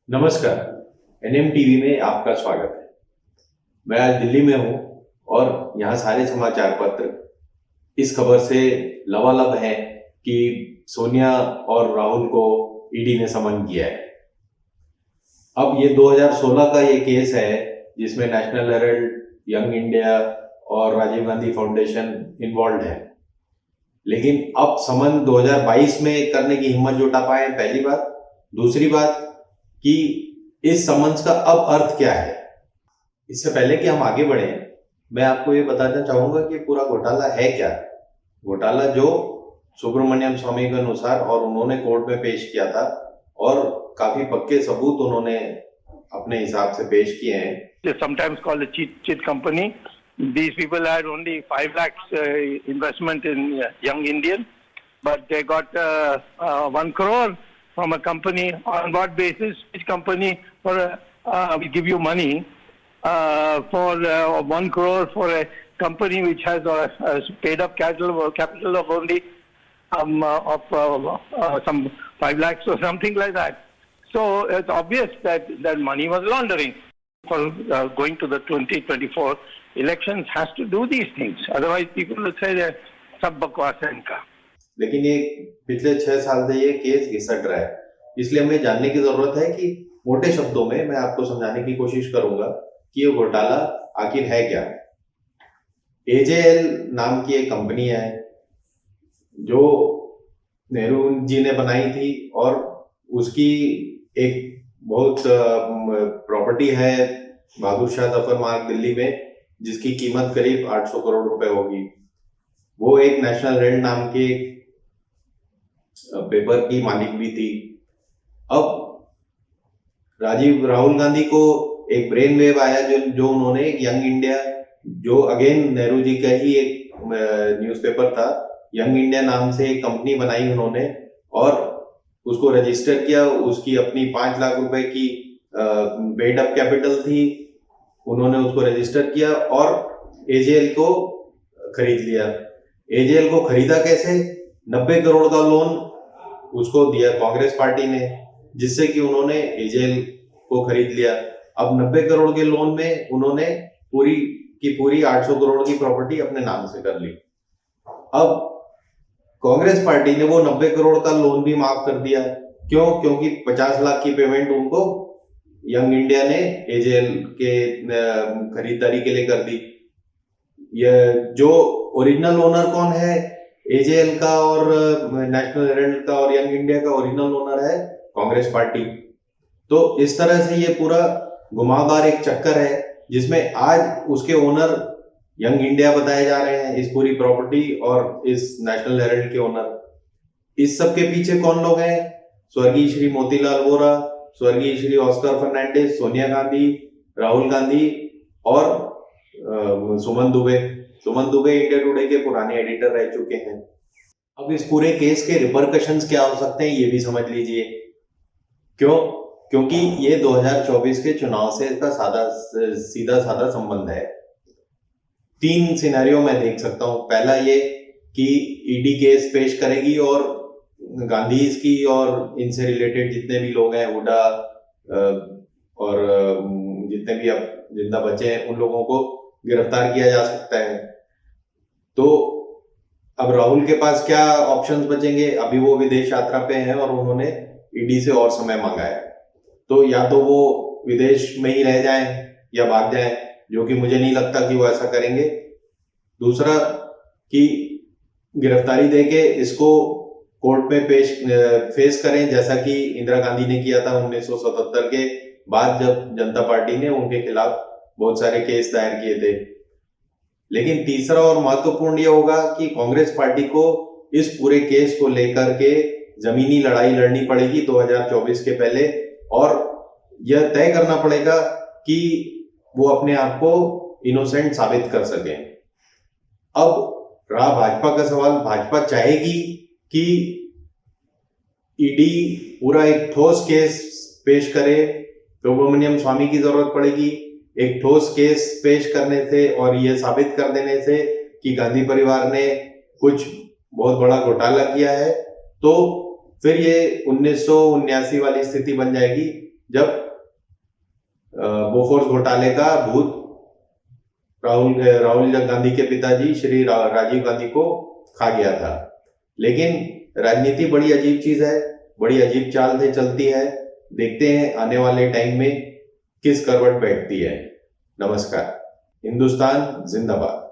नमस्कार। NM TV में आपका स्वागत है। मैं आज दिल्ली में हूं और यहाँ सारे समाचार पत्र इस खबर से लबालब हैं कि सोनिया और राहुल को ईडी ने समन किया है। अब ये 2016 का ये केस है जिसमें नेशनल हेराल्ड, यंग इंडिया और राजीव गांधी फाउंडेशन इन्वॉल्व है, लेकिन अब समन 2022 में करने की हिम्मत जुटा पाए, पहली बात। दूसरी बात कि इस समन्स का अब अर्थ क्या है। इससे पहले कि हम आगे बढ़े, मैं आपको ये बताना चाहूंगा कि पूरा घोटाला है क्या। घोटाला जो सुब्रमण्यम स्वामी के अनुसार और उन्होंने कोर्ट में पेश किया था और काफी पक्के सबूत उन्होंने अपने हिसाब से पेश किए हैं। Sometimes called a cheat company. These people had only 5 lakhs investment in Young Indian, but they got 1 crore from a company. On what basis? Which company will give you money for 1 crore for a company which has a paid up capital of only some 5 lakhs or something like that. So it's obvious that money was laundering. For going to the 2024 elections has to do these things. Otherwise, people will say that सब बकवास है इनका। लेकिन ये पिछले 6 साल से ये केस घिसट रहा है, इसलिए हमें जानने की जरूरत है कि मोटे शब्दों में मैं आपको समझाने की कोशिश करूंगा कि ये घोटाला आखिर है क्या। एजेएल नाम की एक कंपनी है जो नेहरू जी ने बनाई थी और उसकी एक बहुत प्रॉपर्टी है बहादुर शाह जफर मार्ग दिल्ली में, जिसकी कीमत करीब 800 करोड़ रुपए होगी। वो एक नेशनल हेराल्ड नाम के पेपर की मालिक भी थी। अब राहुल गांधी को एक ब्रेन वेव आया जो उन्होंने यंग इंडिया, जो अगेन नेहरू जी का ही एक न्यूज़पेपर था, यंग इंडिया नाम से एक कंपनी बनाई उन्होंने और उसको रजिस्टर किया। उसकी अपनी 5 लाख रुपए की पेड अप कैपिटल थी, उन्होंने उसको रजिस्टर किया और एजेएल को खरीद लिया। एजेएल को खरीदा कैसे? 90 करोड़ का लोन उसको दिया कांग्रेस पार्टी ने, जिससे कि उन्होंने एजेएल को खरीद लिया। अब 90 करोड़ के लोन में उन्होंने पूरी की पूरी 800 करोड़ की प्रॉपर्टी अपने नाम से कर ली। अब कांग्रेस पार्टी ने वो 90 करोड़ का लोन भी माफ कर दिया। क्यों? क्योंकि 50 लाख की पेमेंट उनको यंग इंडिया ने एजेएल के खरीदारी के लिए कर दी। ये जो ओरिजिनल ओनर कौन है एजेएल का और नेशनल हेराल्ड का और यंग इंडिया का? ओरिजिनल ओनर है कांग्रेस पार्टी। तो इस तरह से ये पूरा घुमावदार एक चक्कर है जिसमें आज उसके ओनर यंग इंडिया बताए जा रहे हैं, इस पूरी प्रॉपर्टी और इस नेशनल हेराल्ड के ओनर। इस सब के पीछे कौन लोग हैं? स्वर्गीय श्री मोतीलाल वोरा, स्वर्गीय श्री ऑस्कर फर्नांडिस, सोनिया गांधी, राहुल गांधी और सुमन दुबे। सुमन दुबे इंडिया टुडे के पुराने एडिटर रह चुके हैं। अब इस पूरे केस के रिपरकशंस क्या हो सकते हैं ये भी समझ लीजिए। क्यों? क्योंकि ये 2024 के चुनाव से इसका सीधा साधा संबंध है। 3 सिनेरियो मैं देख सकता हूं। पहला ये कि ईडी केस पेश करेगी और गांधीज की और इनसे रिलेटेड जितने भी लोग हैं, हुडा और जितने भी अब जिंदा बचे हैं, उन लोगों को गिरफ्तार किया जा सकता है। तो अब राहुल के पास क्या ऑप्शंस बचेंगे? अभी वो विदेश यात्रा पे हैं और उन्होंने ईडी से और समय मांगा है, तो या तो वो विदेश में ही रह जाएं या भाग जाएं, जो कि मुझे नहीं लगता कि वो ऐसा करेंगे। दूसरा कि गिरफ्तारी देके इसको कोर्ट में फेस करें, जैसा कि इंदिरा गांधी ने किया था 1977 के बाद, जब जनता पार्टी ने उनके खिलाफ बहुत सारे केस दायर किए थे। लेकिन तीसरा और महत्वपूर्ण ये होगा कि कांग्रेस पार्टी को इस पूरे केस को लेकर के जमीनी लड़ाई लड़नी पड़ेगी 2024 के पहले, और यह तय करना पड़ेगा कि वो अपने आप को इनोसेंट साबित कर सकें। अब रहा भाजपा का सवाल। भाजपा चाहेगी कि ईडी पूरा एक ठोस केस पेश करे, सुब्रमण्यम स्वामी की जरूरत पड़ेगी एक ठोस केस पेश करने से और ये साबित कर देने से कि गांधी परिवार ने कुछ बहुत बड़ा घोटाला किया है। तो फिर ये 1979 वाली स्थिति बन जाएगी जब बोफोर्स घोटाले का भूत राहुल गांधी के पिताजी श्री राजीव गांधी को खा गया था। लेकिन राजनीति बड़ी अजीब चीज है, बड़ी अजीब चाल से चलती है। देखते हैं आने वाले टाइम में किस करवट बैठती है। नमस्कार। हिंदुस्तान जिंदाबाद।